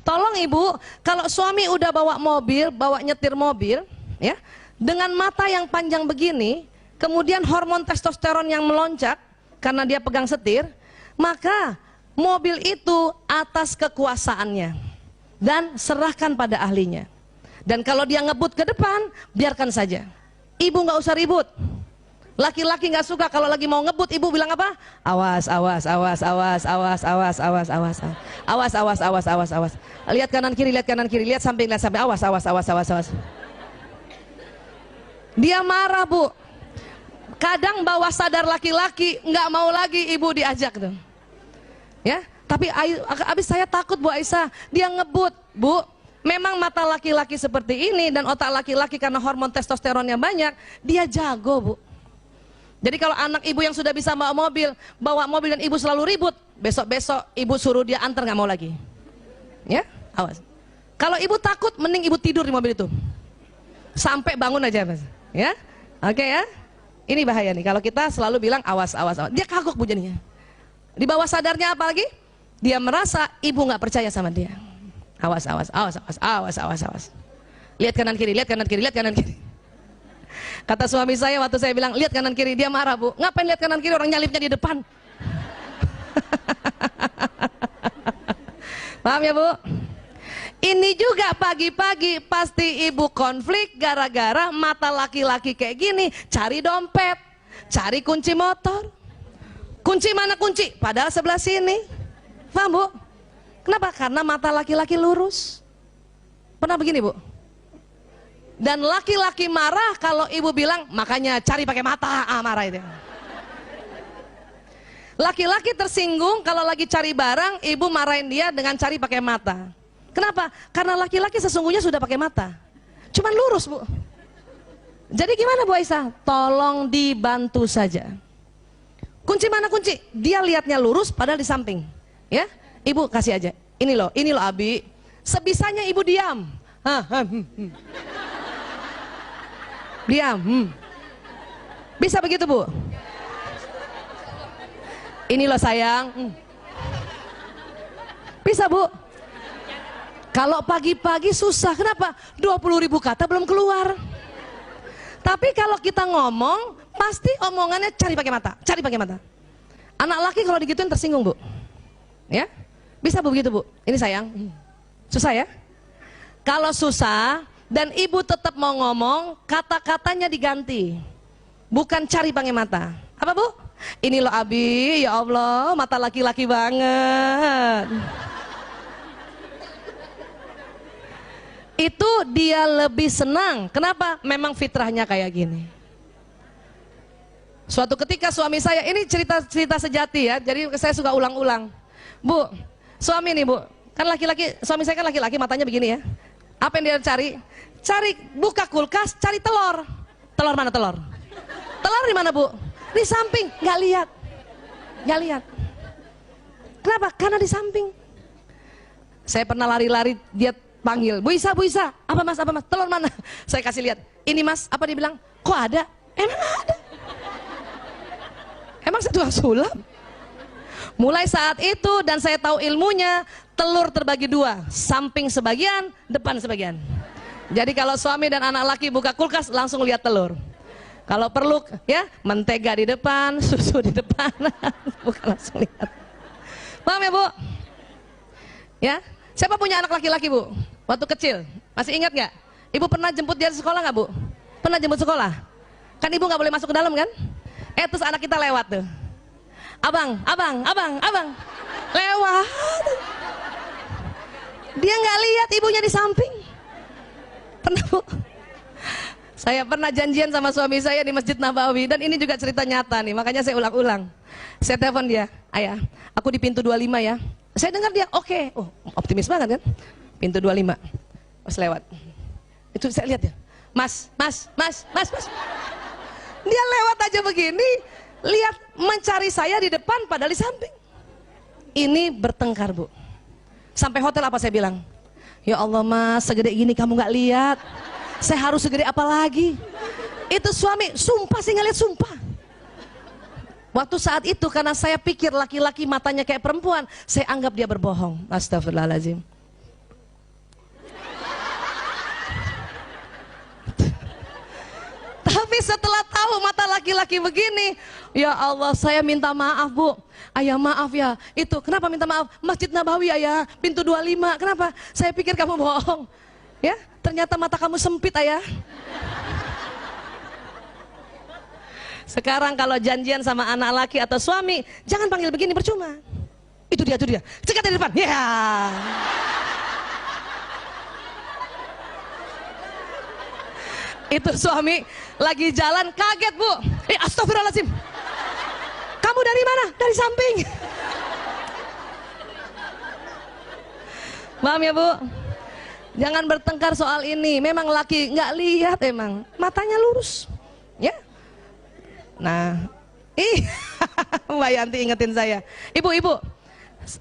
Tolong ibu, kalau suami udah bawa mobil, bawa nyetir mobil, ya, dengan mata yang panjang begini, kemudian hormon testosteron yang melonjak karena dia pegang setir, maka mobil itu atas kekuasaannya dan serahkan pada ahlinya. Dan kalau dia ngebut ke depan, biarkan saja. Ibu nggak usah ribut. Laki-laki nggak suka kalau lagi mau ngebut, ibu bilang apa? Awas, awas, awas, awas, awas, awas, awas, awas, awas, awas, awas, awas, awas. Lihat kanan kiri, lihat kanan kiri, lihat samping, awas, awas, awas, awas, awas. Dia marah, Bu. Kadang bawah sadar laki-laki nggak mau lagi ibu diajak tuh. Ya, tapi abis saya takut Bu Aisyah, dia ngebut, Bu. Memang mata laki-laki seperti ini dan otak laki-laki karena hormon testosteronnya banyak, dia jago, Bu. Jadi kalau anak ibu yang sudah bisa bawa mobil dan ibu selalu ribut, besok-besok ibu suruh dia antar nggak mau lagi. Ya, awas. Kalau ibu takut, mending ibu tidur di mobil itu. Sampai bangun aja, Mas. Ya, oke ya. Ini bahaya nih, kalau kita selalu bilang awas, awas, awas. Dia kagok Bu jadinya. Di bawah sadarnya apa lagi? Dia merasa ibu nggak percaya sama dia. Awas, awas, awas, awas, awas, awas, awas. Lihat kanan kiri, lihat kanan kiri, lihat kanan kiri. Kata suami saya waktu saya bilang lihat kanan kiri, dia marah, Bu. Ngapain lihat kanan kiri, orang nyalipnya di depan. Paham ya, Bu? Ini juga pagi-pagi pasti ibu konflik gara-gara mata laki-laki kayak gini, cari dompet, cari kunci motor. Kunci mana kunci? Padahal sebelah sini. Paham, Bu? Kenapa? Karena mata laki-laki lurus. Pernah begini, Bu? Dan laki-laki marah kalau ibu bilang makanya cari pakai mata, marah itu. Laki-laki tersinggung kalau lagi cari barang, ibu marahin dia dengan cari pakai mata. Kenapa? Karena laki-laki sesungguhnya sudah pakai mata, cuman lurus, Bu. Jadi gimana Bu Aisyah? Tolong dibantu saja. Kunci mana kunci? Dia lihatnya lurus padahal di samping. Ya, ibu kasih aja. Ini loh Abi. Sebisanya ibu diam. Diam. Bisa begitu, Bu? Ini loh sayang. Bisa, Bu? Kalau pagi-pagi susah, kenapa? 20.000 kata belum keluar. Tapi kalau kita ngomong, pasti omongannya cari pakai mata, cari pakai mata. Anak laki kalau digituin tersinggung, Bu. Ya? Bisa, Bu, begitu, Bu? Ini sayang. Susah ya? Kalau susah dan ibu tetap mau ngomong, kata-katanya diganti. Bukan cari pakai mata. Apa, Bu? Ini loh Abi, ya Allah, mata laki-laki banget. Itu dia lebih senang. Kenapa? Memang fitrahnya kayak gini. Suatu ketika suami saya, ini cerita sejati ya, jadi saya suka ulang-ulang. Bu, suami nih, Bu, kan laki-laki, suami saya kan laki-laki, matanya begini ya. Apa yang dia cari? Cari, buka kulkas, cari telur. Telur mana telur? Telur di mana, Bu? Di samping, nggak lihat. Nggak lihat. Kenapa? Karena di samping. Saya pernah lari-lari, dia panggil, Bu Isa, apa mas, telur mana? Saya kasih lihat, ini mas, apa dia bilang? Kok ada? Emang ada? Emang saya tukang sulap? Mulai saat itu dan saya tahu ilmunya, telur terbagi dua, samping sebagian, depan sebagian. Jadi kalau suami dan anak laki buka kulkas, langsung lihat telur. Kalau perlu ya, mentega di depan, susu di depan, bukan langsung lihat. Paham ya, Bu? Ya, siapa punya anak laki-laki, Bu? Waktu kecil, masih ingat nggak? Ibu pernah jemput dia di sekolah nggak, Bu? Pernah jemput sekolah? Kan ibu nggak boleh masuk ke dalam kan? Terus anak kita lewat tuh. Abang, lewat. Dia nggak lihat ibunya di samping. Pernah, Bu? Saya pernah janjian sama suami saya di Masjid Nabawi, dan ini juga cerita nyata nih, makanya saya ulang-ulang. Saya telepon dia, ayah, aku di pintu 25 ya. Saya dengar dia, oke. Oh, optimis banget kan? Pintu 25, pas lewat. Itu saya lihat ya, mas. Dia lewat aja begini, lihat mencari saya di depan padahal di samping. Ini bertengkar, Bu. Sampai hotel apa saya bilang? Ya Allah mas, segede gini kamu nggak lihat. Saya harus segede apa lagi? Itu suami, sumpah saya nggak lihat, sumpah. Waktu saat itu karena saya pikir laki-laki matanya kayak perempuan, saya anggap dia berbohong. Astagfirullahaladzim. Tapi setelah tahu mata laki-laki begini, ya Allah, saya minta maaf Bu. Ayah maaf ya, itu kenapa minta maaf? Masjid Nabawi ayah, pintu 25, kenapa? Saya pikir kamu bohong. Ya, ternyata mata kamu sempit ayah. Sekarang kalau janjian sama anak laki atau suami, jangan panggil begini, percuma. Itu dia, cekat dari depan. Ya. Itu suami lagi jalan kaget Bu. Astagfirullahaladzim. Kamu dari mana? Dari samping. Paham ya Bu? Jangan bertengkar soal ini. Memang laki nggak lihat emang. Matanya lurus. Ya. Nah. Mbak Yanti ingetin saya. Ibu.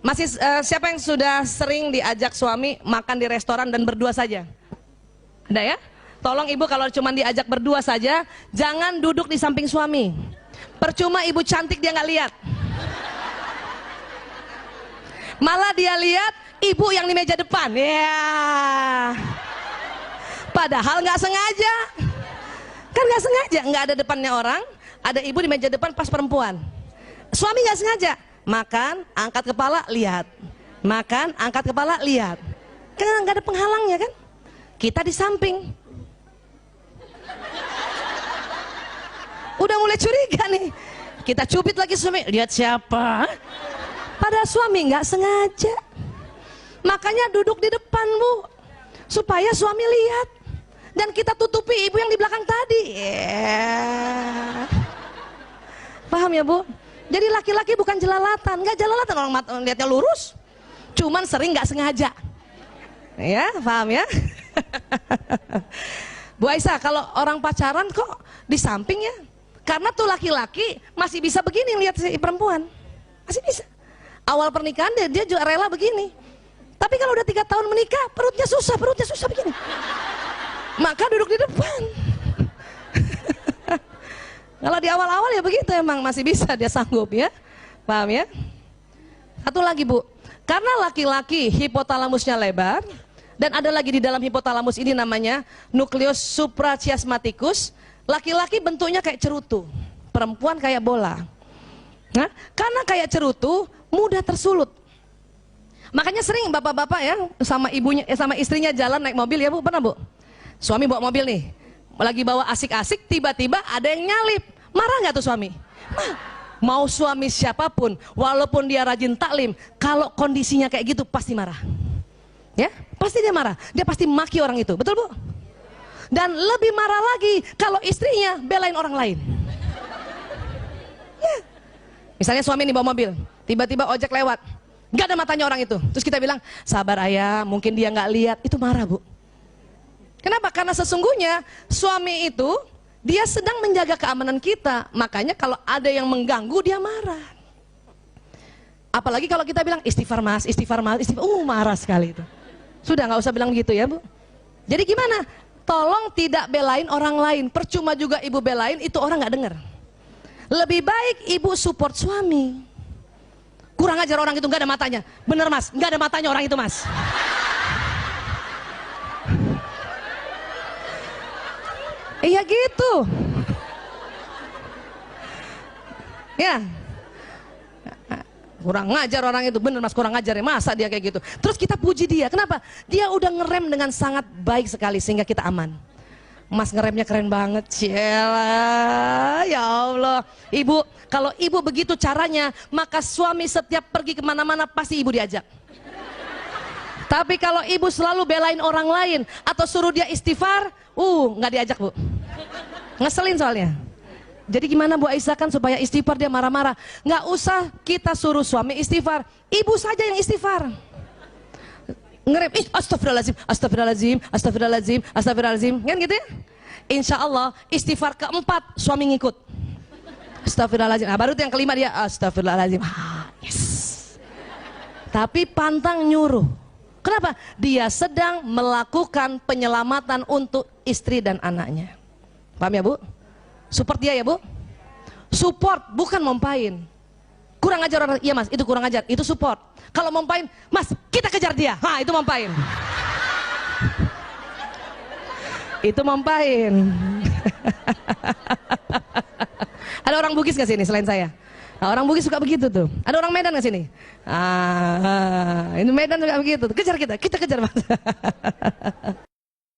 Masih siapa yang sudah sering diajak suami makan di restoran dan berdua saja? Ada ya? Tolong ibu kalau cuma diajak berdua saja, jangan duduk di samping suami. Percuma ibu cantik dia nggak lihat. Malah dia lihat ibu yang di meja depan. Ya. Padahal nggak sengaja. Kan nggak sengaja, nggak ada depannya orang, ada ibu di meja depan pas perempuan. Suami nggak sengaja. Makan, angkat kepala, lihat. Makan, angkat kepala, lihat. Kan nggak ada penghalangnya kan? Kita di samping. Udah mulai curiga nih. Kita cubit lagi suami, lihat siapa? Padahal suami nggak sengaja. Makanya duduk di depan Bu, supaya suami lihat. Dan kita tutupi ibu yang di belakang tadi. Paham ya Bu? Jadi laki-laki bukan jelalatan, nggak jelalatan orang lihatnya lurus. Cuman sering nggak sengaja. Ya, paham ya? Bu Aisyah, kalau orang pacaran kok di samping ya? Karena tuh laki-laki masih bisa begini lihat si perempuan, masih bisa. Awal pernikahan dia juga rela begini. Tapi kalau udah 3 tahun menikah, perutnya susah begini. Maka duduk di depan. Kalau di awal-awal ya begitu emang masih bisa dia sanggup ya, paham ya? Satu lagi Bu, karena laki-laki hipotalamusnya lebar. Dan ada lagi di dalam hipotalamus ini namanya nukleus suprachiasmaticus. Laki-laki bentuknya kayak cerutu, perempuan kayak bola. Nah, karena kayak cerutu mudah tersulut. Makanya sering bapak-bapak ya sama ibunya sama istrinya jalan naik mobil ya Bu, pernah Bu? Suami bawa mobil nih, lagi bawa asik-asik, tiba-tiba ada yang nyalip. Marah nggak tuh suami? Mau suami siapapun, walaupun dia rajin taklim, kalau kondisinya kayak gitu pasti marah. Ya, pasti dia marah. Dia pasti maki orang itu, betul Bu? Dan lebih marah lagi kalau istrinya belain orang lain. Ya. Misalnya suami nih bawa mobil, tiba-tiba ojek lewat, nggak ada matanya orang itu. Terus kita bilang, sabar ayah, mungkin dia nggak lihat. Itu marah Bu. Kenapa? Karena sesungguhnya suami itu dia sedang menjaga keamanan kita. Makanya kalau ada yang mengganggu dia marah. Apalagi kalau kita bilang istighfar mas, marah sekali itu. Sudah nggak usah bilang gitu ya Bu. Jadi gimana? Tolong tidak belain orang lain. Percuma juga ibu belain, itu orang nggak dengar. Lebih baik ibu support suami. Kurang ajar orang itu, nggak ada matanya. Bener mas, nggak ada matanya orang itu mas. Iya gitu. Ya. Kurang ngajar orang itu, bener mas, kurang ngajar ya, masa dia kayak gitu. Terus kita puji dia, kenapa? Dia udah ngerem dengan sangat baik sekali sehingga kita aman. Mas ngeremnya keren banget, Ciela, ya Allah. Ibu, kalau ibu begitu caranya, maka suami setiap pergi kemana-mana pasti ibu diajak. Tapi kalau ibu selalu belain orang lain atau suruh dia istighfar, nggak diajak Bu. Ngeselin soalnya. Jadi gimana Bu Aisyah kan supaya istighfar dia marah-marah? Nggak usah kita suruh suami istighfar, ibu saja yang istighfar. Ngerem, astagfirullahaladzim, kan gitu ya? Insya Allah istighfar keempat suami ngikut. Astagfirullahaladzim, nah, baru itu yang kelima dia astagfirullahaladzim. Yes. Tapi pantang nyuruh. Kenapa? Dia sedang melakukan penyelamatan untuk istri dan anaknya. Paham ya Bu? Support dia ya Bu. Support bukan mompain. Kurang ajar orang, iya mas, itu kurang ajar, itu support. Kalau mompain, mas kita kejar dia, itu mompain. Itu mompain. Ada orang Bugis nggak sini selain saya? Nah, orang Bugis suka begitu tuh. Ada orang Medan nggak sini? Ini Medan juga begitu. Kejar kita kejar Mas.